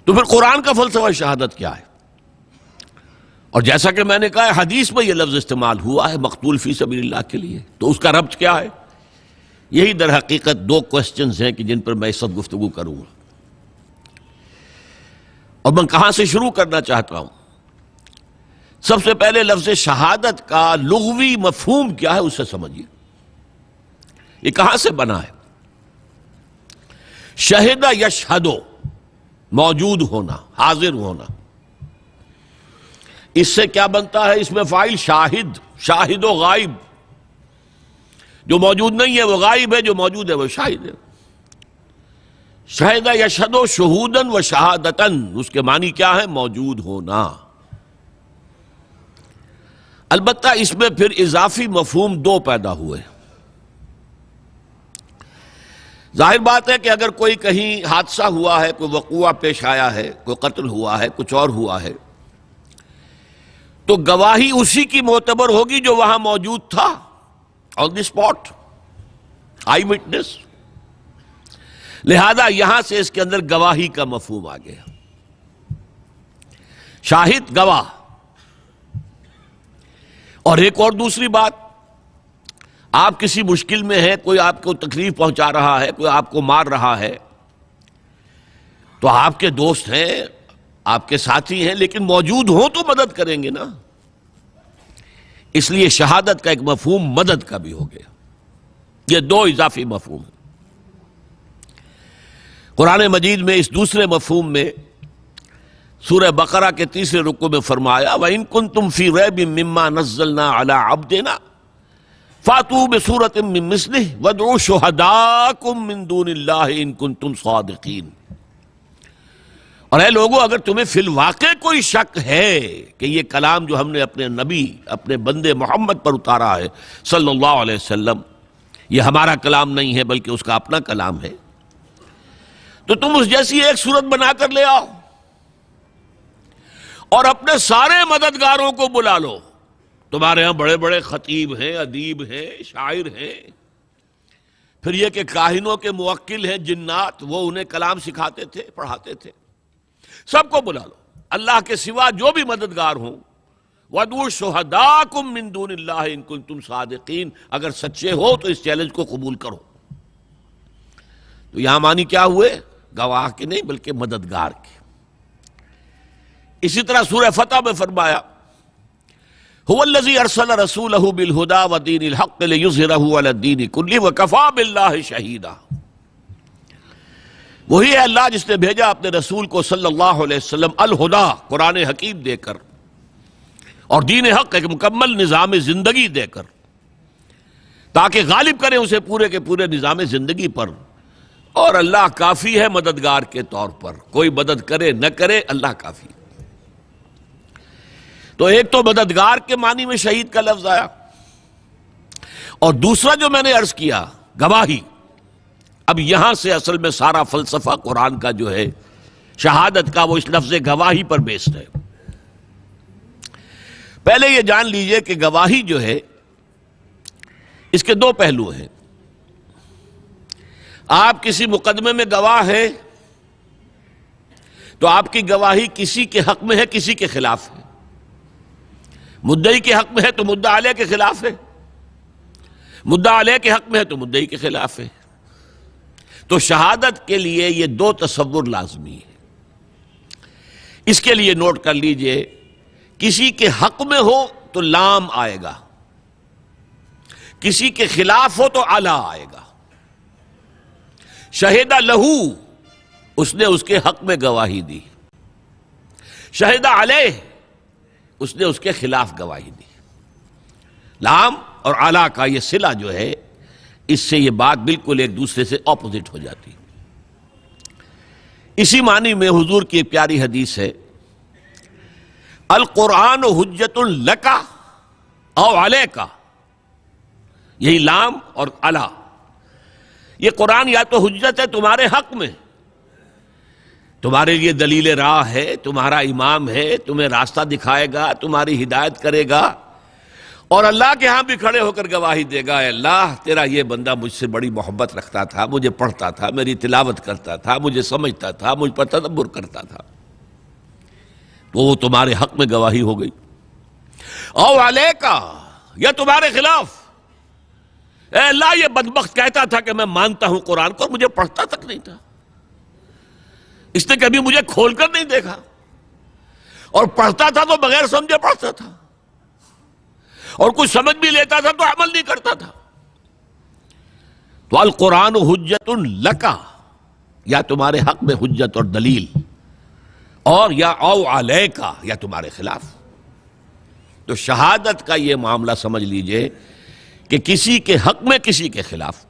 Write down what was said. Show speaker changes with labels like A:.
A: تو پھر قرآن کا فلسفہ شہادت کیا ہے؟ اور جیسا کہ میں نے کہا حدیث میں یہ لفظ استعمال ہوا ہے مقتول فی سبیل اللہ کے لیے، تو اس کا ربط کیا ہے؟ یہی در حقیقت دو کوسچنز ہیں کہ جن پر میں اس وقت گفتگو کروں گا، اور میں کہاں سے شروع کرنا چاہتا ہوں؟ سب سے پہلے لفظ شہادت کا لغوی مفہوم کیا ہے اسے سمجھیے، یہ کہاں سے بنا ہے؟ شہد یشہدو، موجود ہونا، حاضر ہونا، اس سے کیا بنتا ہے؟ اس میں فاعل شاہد، شاہد و غائب، جو موجود نہیں ہے وہ غائب ہے، جو موجود ہے وہ شاہد ہے۔ شہد یشہدو شہودن و شہادتن، اس کے معنی کیا ہے؟ موجود ہونا۔ البتہ اس میں پھر اضافی مفہوم دو پیدا ہوئے۔ ظاہر بات ہے کہ اگر کوئی کہیں حادثہ ہوا ہے، کوئی وقوعہ پیش آیا ہے، کوئی قتل ہوا ہے، کچھ اور ہوا ہے، تو گواہی اسی کی معتبر ہوگی جو وہاں موجود تھا، آن دی اسپاٹ، آئی وٹنس۔ لہذا یہاں سے اس کے اندر گواہی کا مفہوم آ گیا، شاہد گواہ۔ اور ایک اور دوسری بات، آپ کسی مشکل میں ہیں، کوئی آپ کو تکلیف پہنچا رہا ہے، کوئی آپ کو مار رہا ہے، تو آپ کے دوست ہیں، آپ کے ساتھی ہیں، لیکن موجود ہوں تو مدد کریں گے نا۔ اس لیے شہادت کا ایک مفہوم مدد کا بھی ہو گیا۔ یہ دو اضافی مفہوم ہیں۔ قرآن مجید میں اس دوسرے مفہوم میں سورہ بقرہ کے تیسرے رکوع میں فرمایا وَإِن كُنتُمْ فِي رَيْبٍ مِّمَّا نَزَّلْنَا عَلَىٰ عَبْدِنَا فَأْتُوا بِسُورَةٍ مِّن مِّثْلِهِ وَادْعُوا شُهَدَاءَكُم مِّن دُونِ اللَّهِ إِن كُنتُمْ صَادِقِينَ۔ اور اے لوگوں، اگر تمہیں فی الواقع کوئی شک ہے کہ یہ کلام جو ہم نے اپنے نبی، اپنے بندے محمد پر اتارا ہے صلی اللہ علیہ وسلم، یہ ہمارا کلام نہیں ہے بلکہ اس کا اپنا کلام ہے، تو تم اس جیسی ایک صورت بنا کر لے آؤ اور اپنے سارے مددگاروں کو بلا لو۔ تمہارے ہاں بڑے بڑے خطیب ہیں، ادیب ہیں، شاعر ہیں، پھر یہ کہ کاہنوں کے موکل ہیں، جنات، وہ انہیں کلام سکھاتے تھے، پڑھاتے تھے، سب کو بلا لو، اللہ کے سوا جو بھی مددگار ہوں۔ وَادْعُوا شُهَدَاءَكُم مِّن دُونِ اللَّهِ إِن كُنتُمْ صَادِقِينَ، اگر سچے ہو تو اس چیلنج کو قبول کرو۔ تو یہاں معنی کیا ہوئے؟ گواہ کے نہیں بلکہ مددگار کے۔ اسی طرح سورہ فتح میں فرمایا هُوَ الَّذِي أَرْسَلَ رَسُولَهُ بِالْهُدَىٰ وَدِينِ الْحَقِّ لِيُظْهِرَهُ عَلَى الدِّينِ كُلِّهِ وَكَفَىٰ بِاللَّهِ شَهِيدًا۔ وہی ہے اللہ جس نے بھیجا اپنے رسول کو صلی اللہ علیہ وسلم الہدا، قرآن حکیم دے کر، اور دین حق ایک مکمل نظام زندگی دے کر، تاکہ غالب کریں اسے پورے کے پورے نظام زندگی پر۔ اور اللہ کافی ہے مددگار کے طور پر، کوئی مدد کرے نہ کرے، اللہ کافی۔ تو ایک تو مددگار کے معنی میں شہید کا لفظ آیا، اور دوسرا جو میں نے عرض کیا گواہی۔ اب یہاں سے اصل میں سارا فلسفہ قرآن کا جو ہے شہادت کا، وہ اس لفظ گواہی پر بیسڈ ہے۔ پہلے یہ جان لیجئے کہ گواہی جو ہے اس کے دو پہلو ہیں۔ آپ کسی مقدمے میں گواہ ہیں تو آپ کی گواہی کسی کے حق میں ہے، کسی کے خلاف ہے۔ مدعی کے حق میں ہے تو مدعا علیہ کے خلاف ہے، مدعا علیہ کے حق میں ہے تو مدعی کے خلاف ہے۔ تو شہادت کے لیے یہ دو تصور لازمی ہے۔ اس کے لیے نوٹ کر لیجئے، کسی کے حق میں ہو تو لام آئے گا، کسی کے خلاف ہو تو علی آئے گا۔ شہد لہو، اس نے اس کے حق میں گواہی دی، شہد علیہ، اس نے اس کے خلاف گواہی دی۔ لام اور علی کا یہ صلہ جو ہے، اس سے یہ بات بالکل ایک دوسرے سے اپوزٹ ہو جاتی۔ اسی معنی میں حضور کی ایک پیاری حدیث ہے، القرآن حجت لک او علیک، یہی لام اور علی، یہ قرآن یا تو حجت ہے تمہارے حق میں، تمہارے لیے دلیل راہ ہے، تمہارا امام ہے، تمہیں راستہ دکھائے گا، تمہاری ہدایت کرے گا، اور اللہ کے ہاں بھی کھڑے ہو کر گواہی دے گا، اے اللہ تیرا یہ بندہ مجھ سے بڑی محبت رکھتا تھا، مجھے پڑھتا تھا، میری تلاوت کرتا تھا، مجھے سمجھتا تھا، مجھ پر تدبر کرتا تھا۔ تو وہ تمہارے حق میں گواہی ہو گئی. او علیکا، یا تمہارے خلاف. اے اللہ، یہ بدبخت کہتا تھا کہ میں مانتا ہوں قرآن کو، اور مجھے پڑھتا تک نہیں تھا. اس نے کبھی مجھے کھول کر نہیں دیکھا، اور پڑھتا تھا تو بغیر سمجھے پڑھتا تھا، اور کچھ سمجھ بھی لیتا تھا تو عمل نہیں کرتا تھا. تو القرآن حجت لکا، یا تمہارے حق میں حجت اور دلیل، اور یا او علیکا، یا تمہارے خلاف. تو شہادت کا یہ معاملہ سمجھ لیجئے کہ کسی کے حق میں کسی کے خلاف